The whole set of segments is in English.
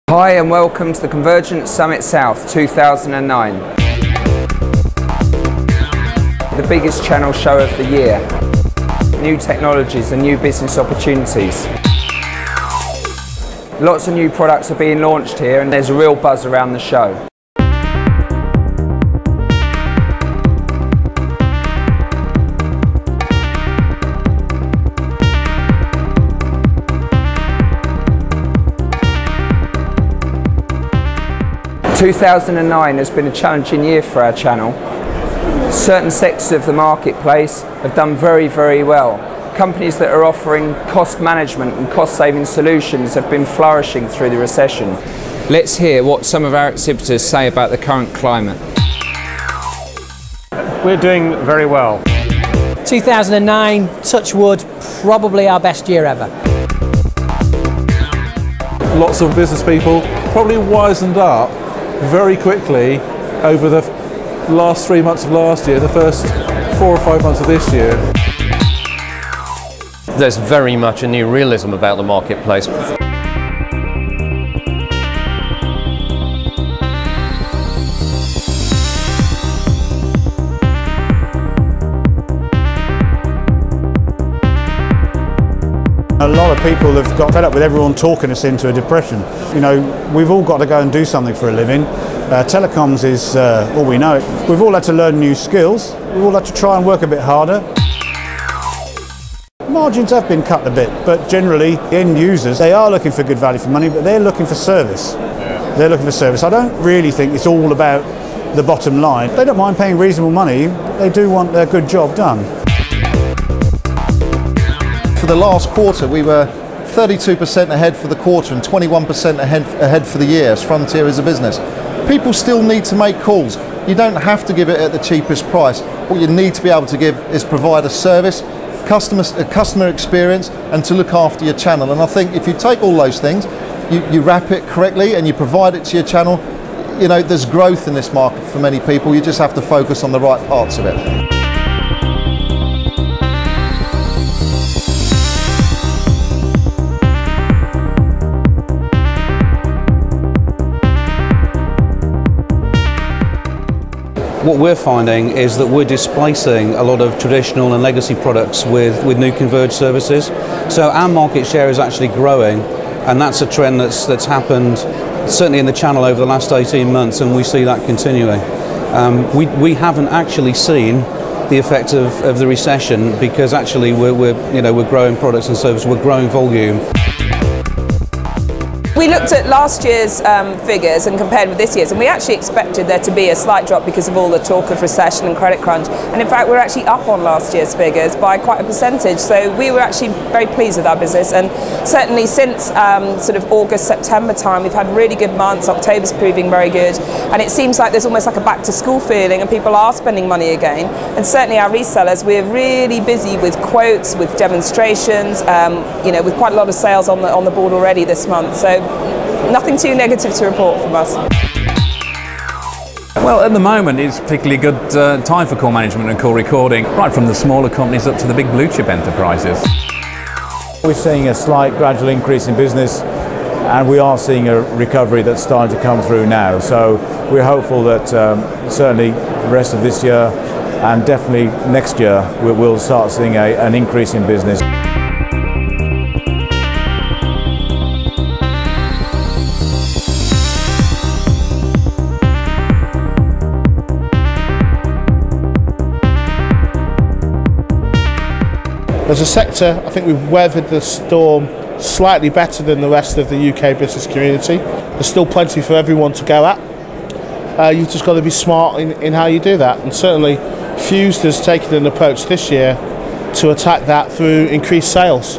Hi and welcome to the Convergence Summit South 2009. The biggest channel show of the year. New technologies and new business opportunities. Lots of new products are being launched here and there's a real buzz around the show. – 2009 has been a challenging year for our channel. Certain sectors of the marketplace have done very, very well. Companies that are offering cost management and cost-saving solutions have been flourishing through the recession. Let's hear what some of our exhibitors say about the current climate. We're doing very well. 2009, touch wood, probably our best year ever. Lots of business people probably wisened up very quickly over the last 3 months of last year, the first 4 or 5 months of this year. There's very much a new realism about the marketplace. A lot of people have got fed up with everyone talking us into a depression. You know, we've all got to go and do something for a living. Telecoms is all we know. We've all had to learn new skills. We've all had to try and work a bit harder. Margins have been cut a bit, but generally end users, they are looking for good value for money, but they're looking for service. They're looking for service. I don't really think it's all about the bottom line. They don't mind paying reasonable money. They do want a good job done. For the last quarter, we were 32% ahead for the quarter and 21% ahead for the year as Frontier as a business. People still need to make calls. You don't have to give it at the cheapest price. What you need to be able to give is provide a service, customer experience, and to look after your channel. And I think if you take all those things, you wrap it correctly and you provide it to your channel, you know, there's growth in this market for many people. You just have to focus on the right parts of it. What we're finding is that we're displacing a lot of traditional and legacy products with new converged services. So our market share is actually growing, and that's a trend that's happened certainly in the channel over the last 18 months, and we see that continuing. We haven't actually seen the effect of the recession because actually we're growing products and services, we're growing volume. We looked at last year's figures and compared with this year's, and we actually expected there to be a slight drop because of all the talk of recession and credit crunch, and in fact we're actually up on last year's figures by quite a percentage, so we were actually very pleased with our business. And certainly since sort of August, September time, we've had really good months. October's proving very good, and it seems like there's almost like a back to school feeling and people are spending money again. And certainly our resellers, we're really busy with quotes, with demonstrations, you know, with quite a lot of sales on the board already this month, so nothing too negative to report from us. Well, at the moment it's a particularly good time for call management and call recording, right from the smaller companies up to the big blue chip enterprises. We're seeing a slight gradual increase in business, and we are seeing a recovery that's starting to come through now. So we're hopeful that certainly the rest of this year and definitely next year we'll start seeing an increase in business. As a sector, I think we've weathered the storm slightly better than the rest of the UK business community. There's still plenty for everyone to go at. You've just got to be smart in how you do that. And certainly Fused has taken an approach this year to attack that through increased sales.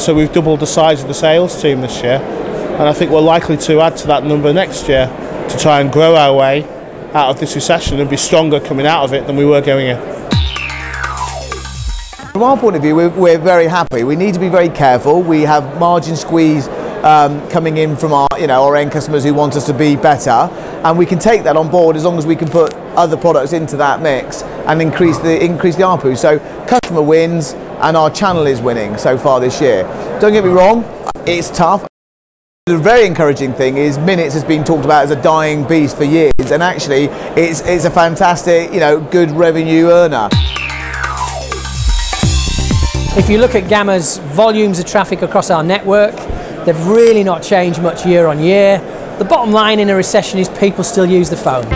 So we've doubled the size of the sales team this year. And I think we're likely to add to that number next year to try and grow our way out of this recession and be stronger coming out of it than we were going in. From our point of view, we're very happy. We need to be very careful. We have margin squeeze coming in from our end customers who want us to be better, and we can take that on board as long as we can put other products into that mix and increase the ARPU. So customer wins and our channel is winning so far this year. Don't get me wrong, it's tough. The very encouraging thing is minutes has been talked about as a dying beast for years, and actually it's a fantastic, good revenue earner. If you look at Gamma's volumes of traffic across our network, they've really not changed much year on year. The bottom line in a recession is people still use the phone.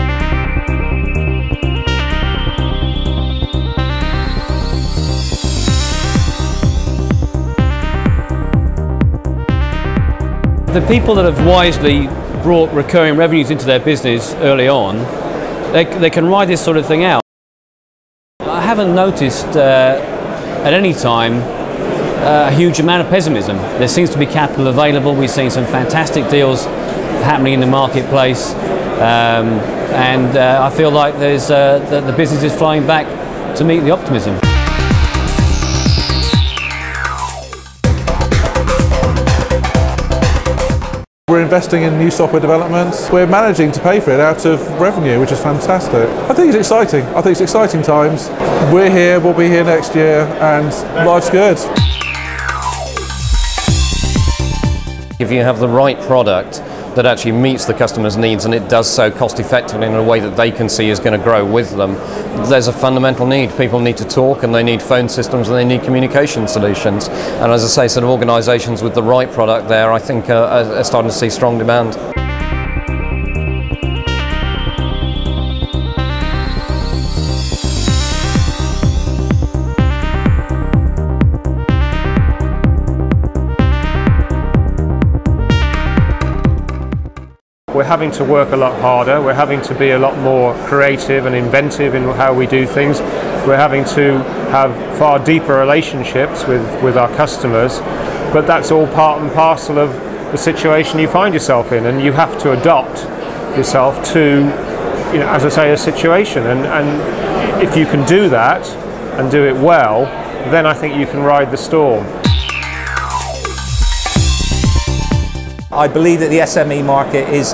The people that have wisely brought recurring revenues into their business early on, they can ride this sort of thing out. I haven't noticed at any time a huge amount of pessimism. There seems to be capital available. We've seen some fantastic deals happening in the marketplace, and I feel like the business is flying back to meet the optimism. We're investing in new software developments. We're managing to pay for it out of revenue, which is fantastic. I think it's exciting. I think it's exciting times. We're here, we'll be here next year, and life's good. If you have the right product that actually meets the customer's needs and it does so cost effectively in a way that they can see is going to grow with them, there's a fundamental need. People need to talk, and they need phone systems, and they need communication solutions. And as I say, sort of organisations with the right product there, I think are starting to see strong demand. We're having to work a lot harder, we're having to be a lot more creative and inventive in how we do things. We're having to have far deeper relationships with our customers, but that's all part and parcel of the situation you find yourself in, and you have to adopt yourself to, as I say, a situation. And if you can do that and do it well, then I think you can ride the storm. I believe that the SME market is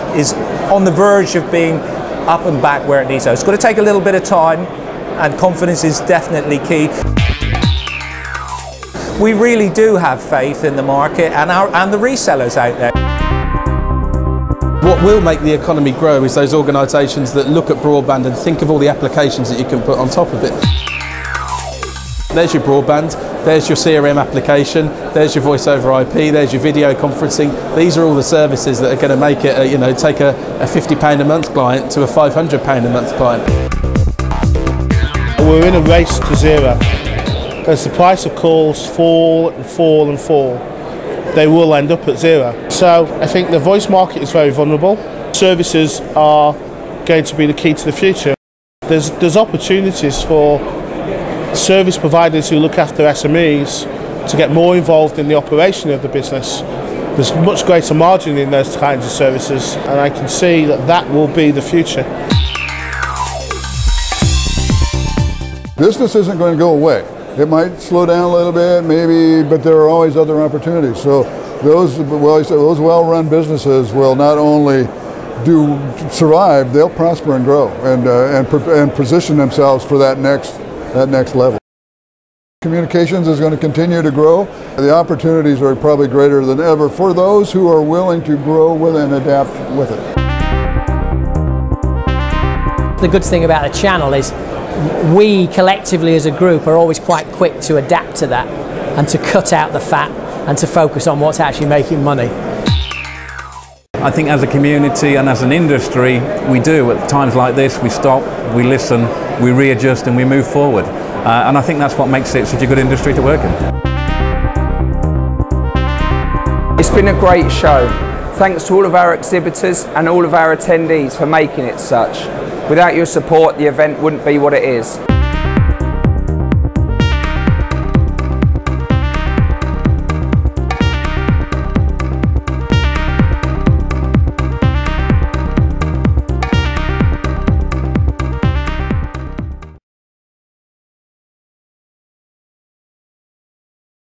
on the verge of being up and back where it needs to. It's going to take a little bit of time, and confidence is definitely key. We really do have faith in the market and the resellers out there. What will make the economy grow is those organisations that look at broadband and think of all the applications that you can put on top of it. There's your broadband, there's your CRM application, there's your voice over IP, there's your video conferencing. These are all the services that are going to make it, take a £50 a month client to a £500 a month client. We're in a race to zero. As the price of calls fall and fall and fall, they will end up at zero. So I think the voice market is very vulnerable. Services are going to be the key to the future. There's opportunities for service providers who look after SMEs to get more involved in the operation of the business. There's much greater margin in those kinds of services, and I can see that will be the future. Business isn't going to go away. It might slow down a little bit, maybe, but there are always other opportunities. So those well-run businesses will not only survive, they'll prosper and grow and position themselves for that next level. Communications is going to continue to grow. The opportunities are probably greater than ever for those who are willing to grow with and adapt with it. The good thing about the channel is we collectively as a group are always quite quick to adapt to that and to cut out the fat and to focus on what's actually making money. I think as a community and as an industry, we do. At times like this, we stop, we listen, we readjust, and we move forward. And I think that's what makes it such a good industry to work in. It's been a great show. Thanks to all of our exhibitors and all of our attendees for making it such. Without your support, the event wouldn't be what it is.